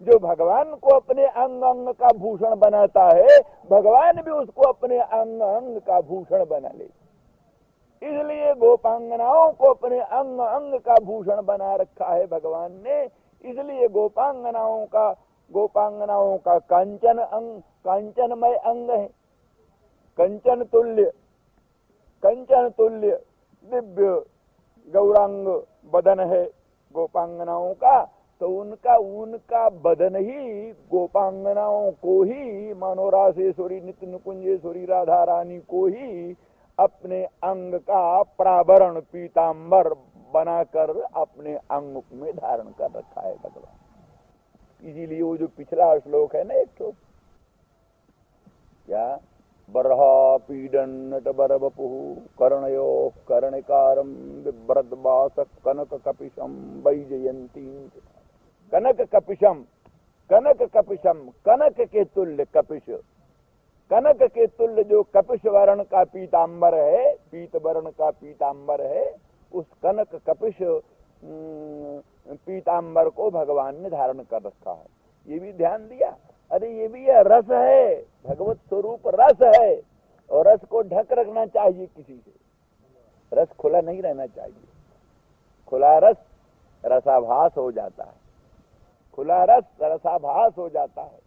A: जो भगवान को अपने अंग अंग का भूषण बनाता है, भगवान भी उसको अपने अंग अंग का भूषण बना ले। इसलिए गोपांगनाओं को अपने अंग अंग का भूषण बना रखा है भगवान ने। इसलिए गोपांगनाओं का कांचन अंग, कांचनमय अंग है, कंचन तुल्य दिव्य गौरांग बदन है गोपांगनाओं का। तो उनका बदन ही गोपांगनाओं को ही, मानो रासेश्वरी नित्य निकुंजेश्वरी राधा रानी को ही अपने अंग का प्रावरण पीतांबर बनाकर अपने अंग में धारण कर रखा है भगवान। इसीलिए वो जो पिछला श्लोक है ना, एक तो क्या, बरहा पीडन नट बरबपु कर्णयो कर्णिकारम बिभ्रद बास कनक कपिशम वैजयंती। कनक कपिशम, कनक के तुल्य कपिश, कनक के तुल्य जो कपिश वर्ण का पीतांबर है, पीत वर्ण का पीतांबर है, उस कनक कपिश पीतांबर को भगवान ने धारण कर रखा है। ये भी ध्यान दिया, अरे ये भी है, रस है, भगवत स्वरूप रस है, और रस को ढक रखना चाहिए किसी से, रस खुला नहीं रहना चाहिए। खुला रस रसाभास हो जाता है, खुला रस रसाभास हो जाता है,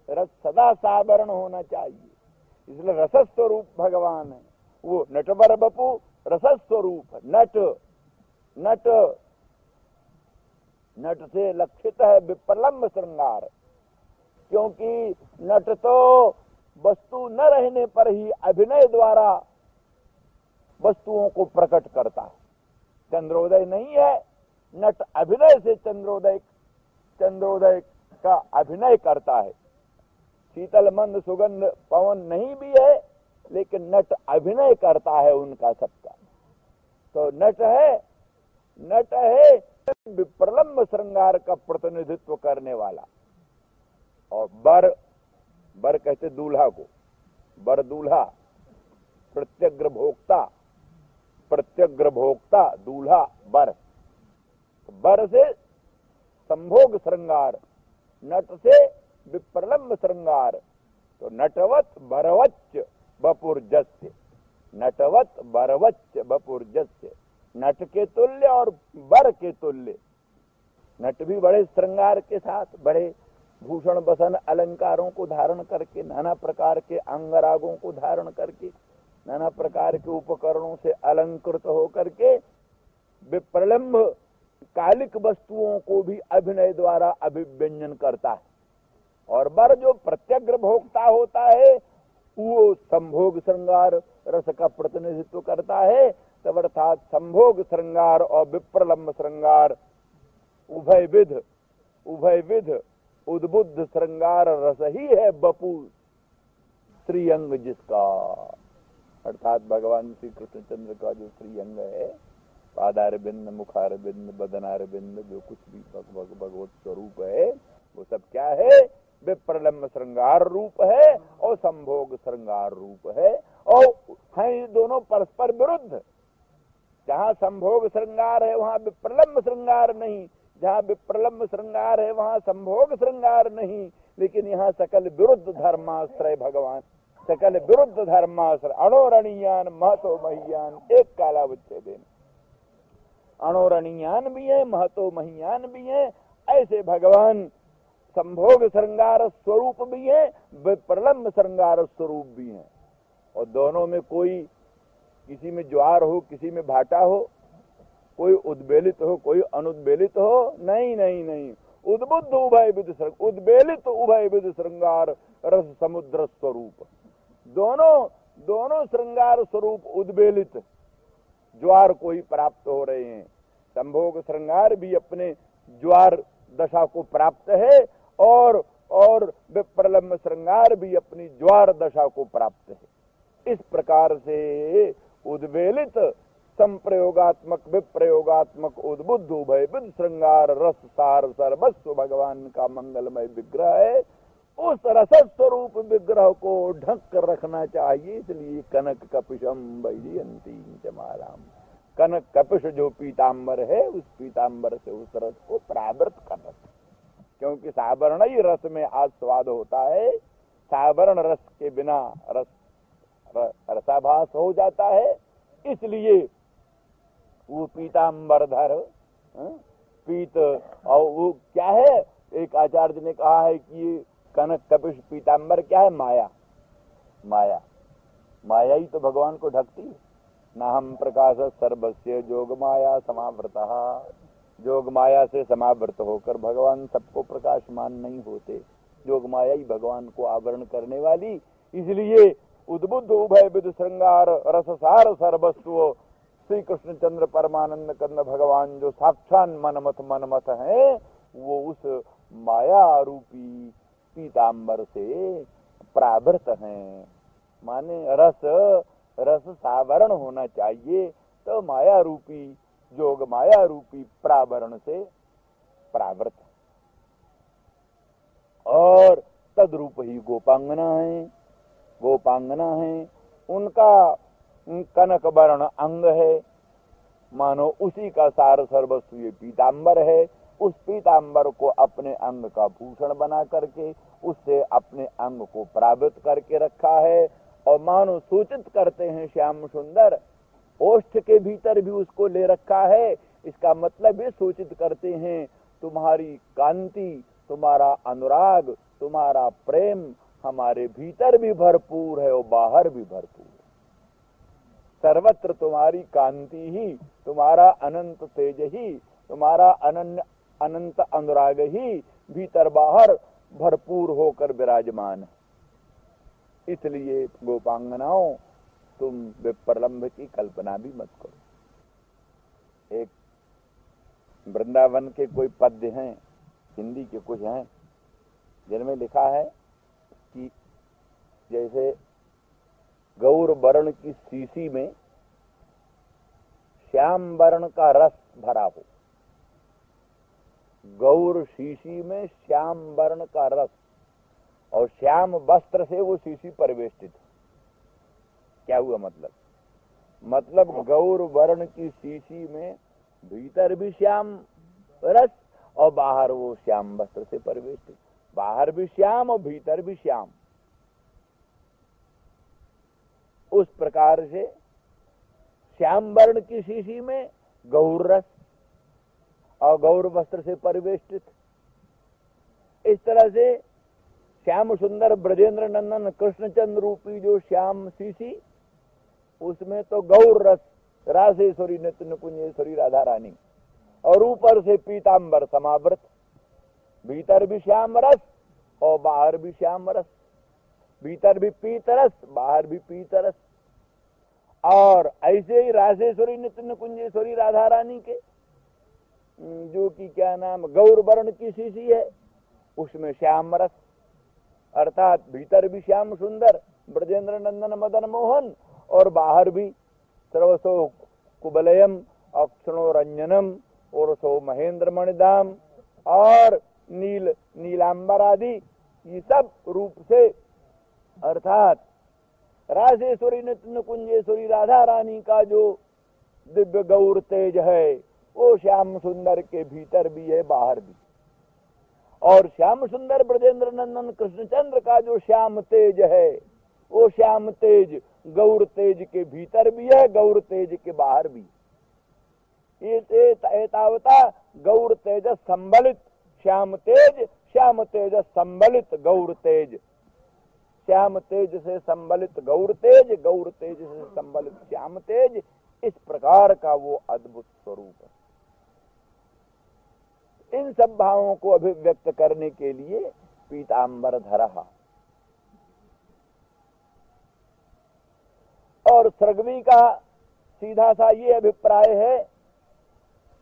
A: रस सदा सावरण होना चाहिए। इसलिए रसस्वरूप भगवान है, वो नटवर बपू रसस्वरूप। नट से लक्षित है विप्रलंब श्रृंगार, क्योंकि नट तो वस्तु न रहने पर ही अभिनय द्वारा वस्तुओं को प्रकट करता है। चंद्रोदय नहीं है, नट अभिनय से चंद्रोदय का अभिनय करता है। शीतल मंद सुगंध पवन नहीं भी है, लेकिन नट अभिनय करता है उनका सबका। तो नट है विप्रलंब श्रृंगार का प्रतिनिधित्व करने वाला। और बर कहते दूल्हा को, बर दूल्हा, प्रत्यग्र भोक्ता दूल्हा बर से संभोग श्रृंगार, नट से विप्रलंब श्रृंगार। तो नटवत बरवच्च बपुर्जस्य, नटवत बरवच्च बपुर्जस्य, नट के तुल्य और बर के तुल्य। नट भी बड़े श्रृंगार के साथ, बड़े भूषण बसन अलंकारों को धारण करके, नाना प्रकार के अंगरागों को धारण करके, नाना प्रकार के उपकरणों से अलंकृत होकर के विप्रलंब कालिक वस्तुओं को भी अभिनय द्वारा अभिव्यंजन करता है। और वर जो प्रत्यग्र भोक्ता होता है वो संभोग श्रृंगार रस का प्रतिनिधित्व करता है। तब अर्थात संभोग श्रृंगार और विप्रलंब श्रृंगार उभय विध उद्बुद्ध श्रृंगार रस ही है बपू श्रीअंग जिसका। अर्थात भगवान श्री कृष्णचंद्र का जो श्रीअंग है, पादार बिंद, मुखार बिंद, बदनार बिंद, जो कुछ भी भगवत स्वरूप है वो सब क्या है? विप्रलंब श्रृंगार रूप है और संभोग श्रृंगार रूप है। और हैं ये दोनों परस्पर विरुद्ध। जहाँ संभोग श्रृंगार है वहाँ विप्रलंब श्रृंगार नहीं, जहाँ विप्रलंब श्रृंगार है वहाँ संभोग श्रृंगार नहीं। लेकिन यहाँ सकल विरुद्ध धर्माश्रय भगवान, सकल विरुद्ध धर्माश्रय, अणोरणीयान महतो महियान, एक कालावच्छेदेन। अणोरणीयान भी है, महतो महियान भी है। ऐसे भगवान संभोग श्रृंगार स्वरूप भी है, विप्रलंब श्रृंगार स्वरूप भी है। और दोनों में कोई, किसी में ज्वार हो, किसी में भाटा हो, कोई उद्वेलित हो, कोई अनुद्वेलित हो, नहीं नहीं नहीं। उद्बुद्ध उभय विध, उद्वेलित उभय विध श्रृंगार रस समुद्र स्वरूप। दोनों श्रृंगार स्वरूप उद्वेलित ज्वार को ही प्राप्त हो रहे हैं। संभोग श्रृंगार भी अपने ज्वार दशा को प्राप्त है और विप्रलंब श्रृंगार भी अपनी ज्वार दशा को प्राप्त है। इस प्रकार से उद्वेलित संप्रयोगात्मक विप्रयोगात्मक उद्बुद्ध उभय विध श्रृंगार रस सार सर्वस्व भगवान का मंगलमय विग्रह है। उस रस स्वरूप विग्रह को ढक कर रखना चाहिए। इसलिए कनक कपिशम वैजयंती चमाराम, कनक कपिश जो पीताम्बर है उस पीताम्बर से उस रस को प्रावृत कर रखा, क्योंकि सावरण ही रस में आस्वाद होता है। सावरण रस के बिना रसाभास हो जाता है। इसलिए वो पीताम्बरधर पीत, और वो क्या है, एक आचार्य ने कहा है कि ये कनक कपिश पीताम्बर क्या है? माया। माया माया ही तो भगवान को ढकती है। न हम प्रकाश सर्वस्य जोग माया समावृता। जोग माया से समावृत होकर भगवान सबको प्रकाशमान नहीं होते। जोग माया ही भगवान को आवरण करने वाली। इसलिए उद्बुद्ध उभय विध श्रृंगार रससार सर्वस्व श्री कृष्णचंद्र परमानंद कंद भगवान जो साक्षात मनमथ हैं, वो उस माया रूपी पीताम्बर से प्रावृत हैं। माने रस सावरण होना चाहिए, तो माया रूपी जोग माया रूपी प्रावरण से प्रावृत। और तद्रूप ही गोपांगना है। गोपांगना है, उनका कनक वर्ण अंग है, मानो उसी का सार सर्वस्व ये पीताम्बर है। उस पीताम्बर को अपने अंग का भूषण बना करके उससे अपने अंग को प्रावृत करके रखा है। और मानो सूचित करते हैं श्याम सुंदर, ओष्ठ के भीतर भी उसको ले रखा है। इसका मतलब ये सूचित करते हैं तुम्हारी कांति, तुम्हारा अनुराग, तुम्हारा प्रेम हमारे भीतर भी भरपूर है और बाहर भी भरपूर है। सर्वत्र तुम्हारी कांति ही, तुम्हारा अनंत तेज ही, तुम्हारा अनंत अनुराग ही भीतर बाहर भरपूर होकर विराजमान है। इसलिए गोपांगनाओं, तुम विप्रलंब की कल्पना भी मत करो। एक वृंदावन के कोई पद्य हैं, हिंदी के कुछ हैं, जिनमें लिखा है कि जैसे गौर वर्ण की शीशी में श्याम वर्ण का रस भरा हो। गौर शीशी में श्याम वर्ण का रस, और श्याम वस्त्र से वो शीशी परिवेष्टित। क्या हुआ मतलब गौर वर्ण की शीशी में भीतर भी श्याम रस और बाहर वो श्याम वस्त्र से परिवेष्टित। बाहर भी श्याम और भीतर भी श्याम। उस प्रकार से श्याम वर्ण की शीशी में गौर रस और गौर वस्त्र से परिवेष्टित। इस तरह से श्याम सुंदर ब्रजेंद्र नंदन कृष्णचंद्र रूपी जो श्याम सीसी, उसमें तो गौर रस रासेश्वरी नित्य निकुंजेश्वरी राधा रानी, और ऊपर से पीतांबर समावृत, भीतर भी श्याम रस और बाहर भी श्याम रस, भीतर भी पीत रस बाहर भी पीत रस। और ऐसे ही रासेश्वरी नित्य निकुंजेश्वरी राधा रानी के जो कि क्या नाम गौर वर्ण की शीशी है, उसमें श्याम रस, अर्थात भीतर भी श्याम सुंदर ब्रजेंद्र नंदन मदन मोहन और बाहर भी सर्वसो कुबलयम अक्षणो रंजनम और सो महेंद्र मणिधाम और नीलांबर आदि, ये सब रूप से अर्थात रासेश्वरी नित्य निकुंजेश्वरी राधा रानी का जो दिव्य गौर तेज है वो श्याम सुंदर के भीतर भी है बाहर भी, और श्याम सुंदर ब्रजेंद्र नंदन कृष्णचंद्र का जो श्याम तेज है वो श्याम तेज गौर तेज के भीतर भी है, गौर तेज के बाहर भी। ये तावता गौर तेज संबलित श्याम तेज, श्याम तेज संबलित गौर तेज, श्याम तेज से संबलित गौर तेज, गौर तेज से संबलित श्याम तेज, इस प्रकार का वो अद्भुत स्वरूप है। इन सब भावों को अभिव्यक्त करने के लिए पीतांबर धरा। और सृगवी का सीधा सा ये अभिप्राय है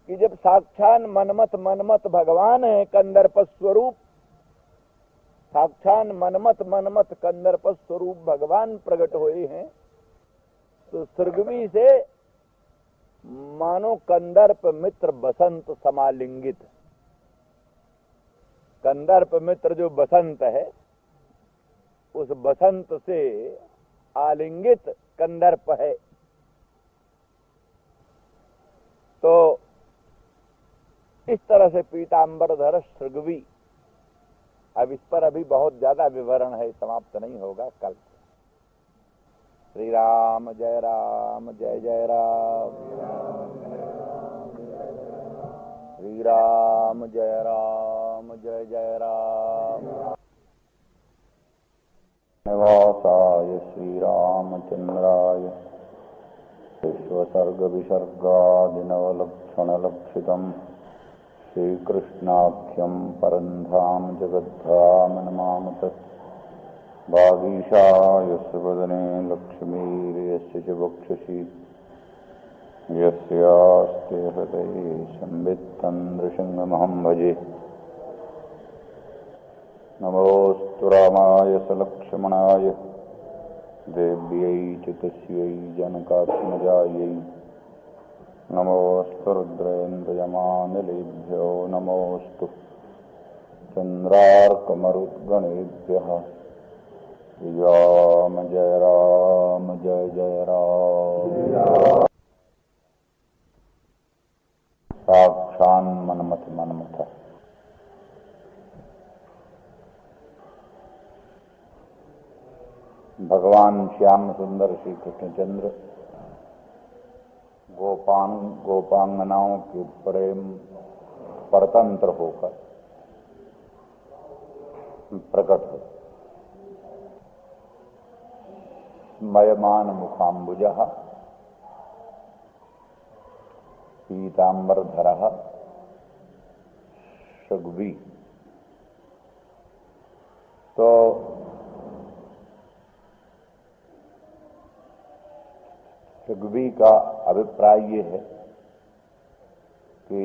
A: कि जब साक्षात मनमत भगवान है कंदर्प स्वरूप, साक्षात मनमत कंदर्प स्वरूप भगवान प्रकट हुए हैं, तो सृगवी से मानो कंदर्प मित्र बसंत समालिंगित, कंदर्प मित्र जो बसंत है उस बसंत से आलिंगित कंदर्प है। तो इस तरह से पीतांबरधर सृगवी। अब इस पर अभी बहुत ज्यादा विवरण है, समाप्त नहीं होगा कल। श्री राम जय राम जय जय राम, श्री राम जय राम जय जय राम। निवासाय श्री रामचंद्राय विश्वसर्ग विसर्गादिनवलक्षणलक्षितम् श्रीकृष्णाख्यं परन्धाम जगद्धाम नमामि तत्। वागीशायस्य वदने लक्ष्मीर्यस्य च वक्षसि यस्यास्ते हृदये संवित्तं नृसिंहमहं भजे। नमोऽस्तु रामाय सलक्ष्मणाय देव्यै च तस्यै जनकात्मजायै। नमोऽस्तु रुद्रेन्द्रयमानिलेभ्यो नमोऽस्तु चन्द्रार्कमरुद्गणेभ्यः। राम जय राम जय जय राम। साक्षान मनमथ भगवान श्याम सुंदर श्री कृष्णचंद्र गोपांगनाओं के प्रेम परतंत्र होकर प्रकट हो। मयमान मुखाम्बुजः पीतांबरधरः सृगवी। तो सृगवी का अभिप्राय ये है कि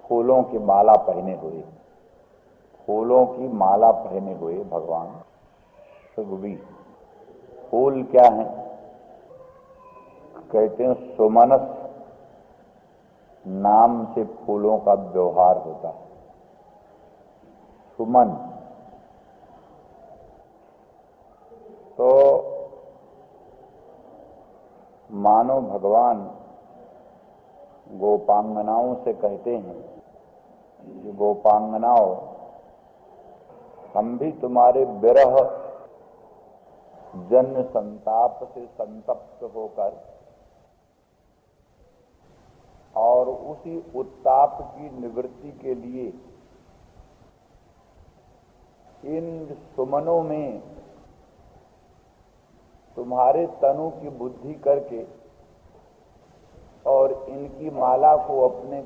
A: फूलों की माला पहने हुए, फूलों की माला पहने हुए भगवान सृगवी। फूल क्या है? कहते हैं सुमनस नाम से फूलों का व्यवहार होता है। सुमन तो मानो भगवान गोपांगनाओं से कहते हैं कि गोपांगनाओं, हम भी तुम्हारे विरह जन्य संताप से संतप्त होकर और उसी उत्ताप की निवृत्ति के लिए इन सुमनों में तुम्हारे तनु की बुद्धि करके और इनकी माला को अपने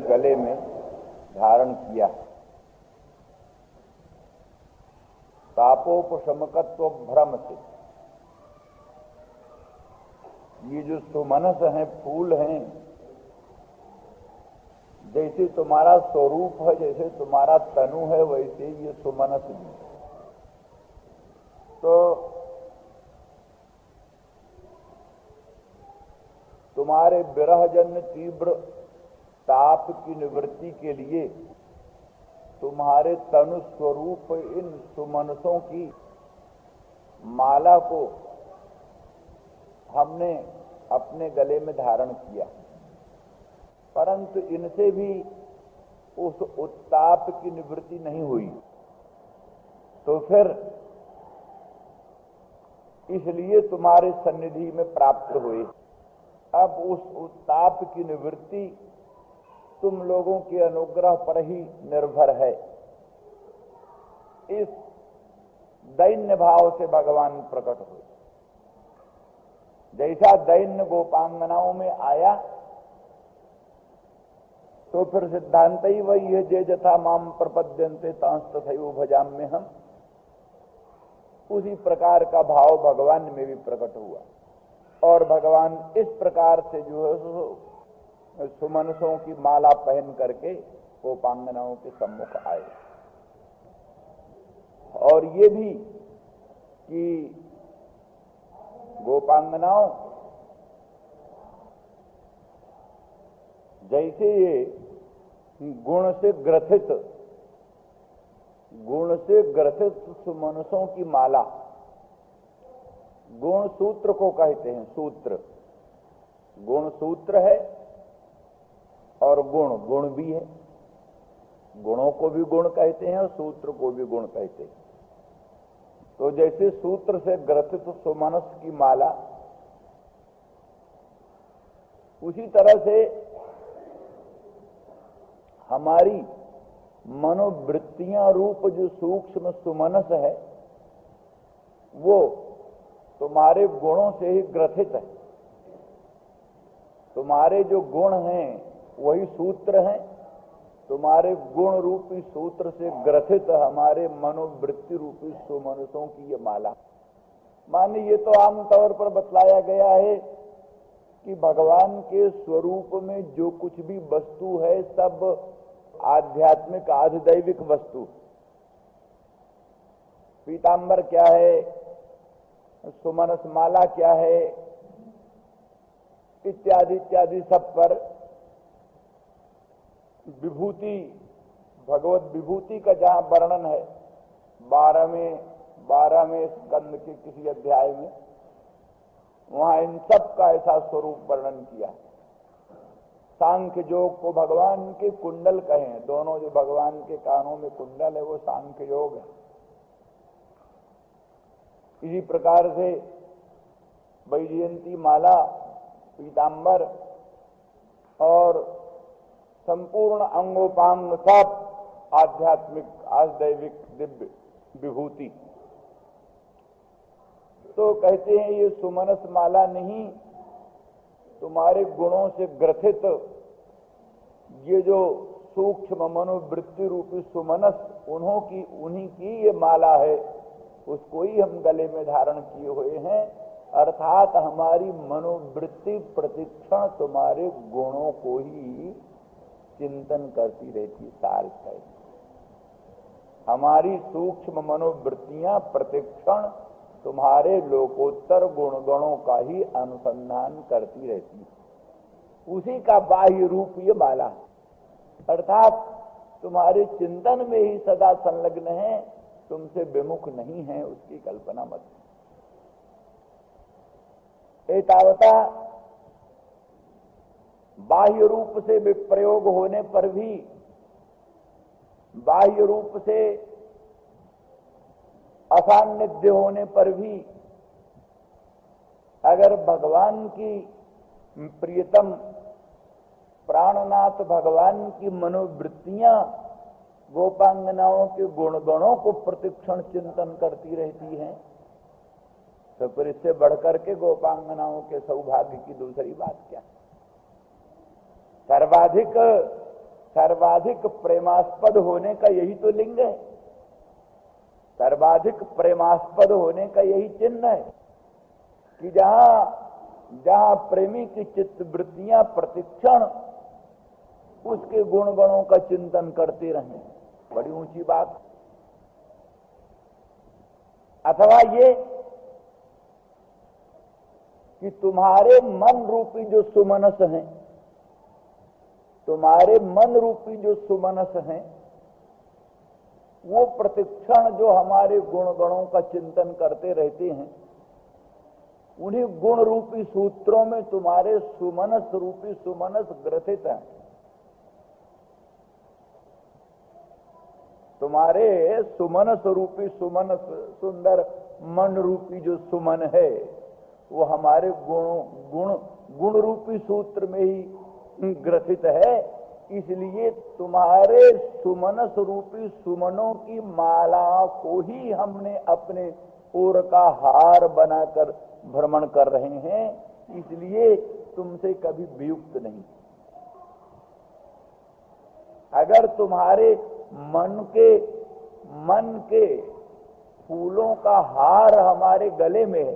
A: गले में धारण किया। तापोपशमकत्व भ्रम से ये जो सुमनस हैं, फूल हैं, जैसे तुम्हारा स्वरूप है, जैसे तुम्हारा तनु है, वैसे ये सुमनस भी। तो तुम्हारे विरहजन्य तीव्र ताप की निवृत्ति के लिए तुम्हारे तनु स्वरूप इन सुमनसों की माला को हमने अपने गले में धारण किया, परंतु इनसे भी उस उत्ताप की निवृत्ति नहीं हुई। तो फिर इसलिए तुम्हारे सन्निधि में प्राप्त हुए। अब उस उत्ताप की निवृत्ति तुम लोगों के अनुग्रह पर ही निर्भर है। इस दैन्य भाव से भगवान प्रकट हुए। जैसा दैन्य गोपांगनाओं में आया, तो फिर सिद्धांत ही वही है, जे जथा माम प्रपद्यन्ते तांस तथैव भजाम्य हम। उसी प्रकार का भाव भगवान में भी प्रकट हुआ और भगवान इस प्रकार से जो है सुमनसों की माला पहन करके गोपांगनाओं के सम्मुख आए। और ये भी कि गोपांगनाओं जैसे ये गुण से ग्रथित सुमनसों की माला, गुण सूत्र को कहते हैं। सूत्र, गुण सूत्र है और गुण भी है। गुणों को भी गुण कहते हैं और सूत्र को भी गुण कहते हैं। तो जैसे सूत्र से ग्रथित सुमनस की माला, उसी तरह से हमारी मनोवृत्तियां रूप जो सूक्ष्म सुमनस है, वो तुम्हारे गुणों से ही ग्रथित है। तुम्हारे जो गुण हैं वही सूत्र हैं। तुम्हारे गुण रूपी सूत्र से ग्रथित हमारे मनोवृत्ति रूपी सुमनसों की ये माला। माने ये तो आमतौर पर बतलाया गया है कि भगवान के स्वरूप में जो कुछ भी वस्तु है सब आध्यात्मिक आधिदैविक वस्तु। पीतांबर क्या है, सुमनस माला क्या है, इत्यादि इत्यादि सब पर विभूति, भगवत विभूति का जहां वर्णन है 12वें स्कंद के किसी अध्याय में, वहां इन सब का ऐसा स्वरूप वर्णन किया। सांख्य योग को भगवान के कुंडल कहें, दोनों जो भगवान के कानों में कुंडल है वो सांख्य योग है। इसी प्रकार से वैजयंती माला, पीतांबर और संपूर्ण अंगोपांग सब आध्यात्मिक आध्दैविक दिव्य विभूति। तो कहते हैं ये सुमनस माला नहीं, तुम्हारे गुणों से ग्रथित ये जो सूक्ष्म मनोवृत्ति रूपी सुमनस, उन्हीं की ये माला है, उसको ही हम गले में धारण किए हुए हैं। अर्थात हमारी मनोवृत्ति प्रतिक्षण तुम्हारे गुणों को ही चिंतन करती रहती है। हमारी सूक्ष्म मनोवृत्तियां प्रतिक्षण तुम्हारे लोकोत्तर गुणगणों का ही अनुसंधान करती रहती है। उसी का बाह्य रूप ये माला है। अर्थात तुम्हारे चिंतन में ही सदा संलग्न है, तुमसे विमुख नहीं है, उसकी कल्पना मत। एतावता बाह्य रूप से विप्रयोग होने पर भी, बाह्य रूप से असान्निध्य होने पर भी, अगर भगवान की प्रियतम प्राणनाथ भगवान की मनोवृत्तियां गोपांगनाओं के गुणगणों को प्रतिक्षण चिंतन करती रहती हैं, तो फिर इससे बढ़कर के गोपांगनाओं के सौभाग्य की दूसरी बात क्या? सर्वाधिक प्रेमास्पद होने का यही तो लिंग है, सर्वाधिक प्रेमास्पद होने का यही चिन्ह है कि जहां प्रेमी की चित्त वृत्तियां प्रतिक्षण उसके गुणगणों का चिंतन करते रहें, बड़ी ऊंची बात। अथवा ये कि तुम्हारे मन रूपी जो सुमनस हैं, तुम्हारे मन रूपी जो सुमनस हैं, वो प्रतिक्षण जो हमारे गुणगणों का चिंतन करते रहते हैं, उन्हीं गुण रूपी सूत्रों में तुम्हारे सुमनस रूपी सुमनस ग्रथित है। तुम्हारे सुमनस रूपी सुमनस, सुंदर मन रूपी जो सुमन है, वो हमारे गुण रूपी सूत्र में ही ग्रथित है। इसलिए तुम्हारे सुमनस रूपी सुमनों की माला को ही हमने अपने ओर का हार बनाकर भ्रमण कर रहे हैं, इसलिए तुमसे कभी वियुक्त नहीं। अगर तुम्हारे मन के फूलों का हार हमारे गले में है